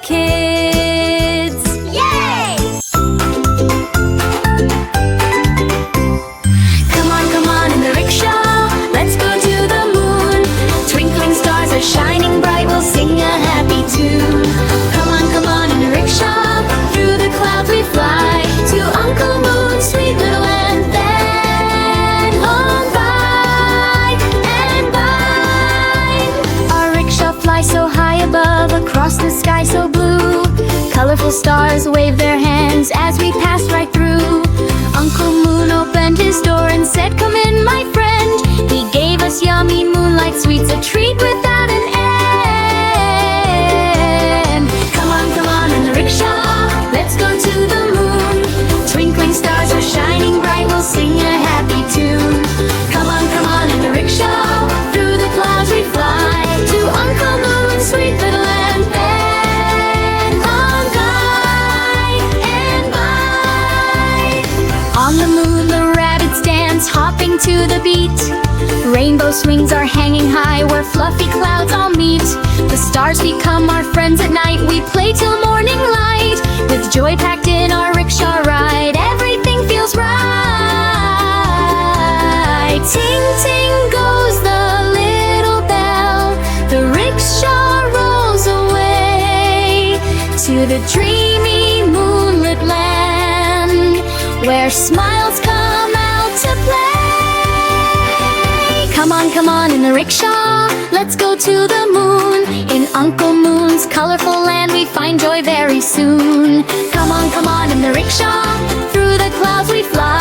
kids. Yay! Come on in the rickshaw, let's go to the moon. Twinkling stars are shining bright, we'll sing a happy tune. Come on in the rickshaw, through the clouds we fly to Uncle Moon's sweet little land. Then on by and by. Our rickshaw flies so high above, across the sky so blue. Colorful stars wave their hands as we pass right through. Uncle Moon opened his door and said, "Come in, my friend." He gave us yummy moonlight sweets, a treat without an end. Come on in the rickshaw, let's go to the moon. Twinkling stars are shining bright, we'll sing a happy tune. Come on in the rickshaw, through the clouds we fly to Uncle Moon's sweet little land. Then on by and by. On the moon the rabbits dance, hopping to the beat. Rainbow swings are hanging high where fluffy clouds all meet. The stars become our friends at night, we play till morning light. With joy packed in our rickshaw ride, everything feels right. Ting ting goes the little bell, the rickshaw rolls away to the dreamy moonlit land, where smiles come out to play. Come on in the rickshaw, let's go to the moon. In Uncle Moon's colorful land we find joy very soon. Come on in the rickshaw, through the clouds we fly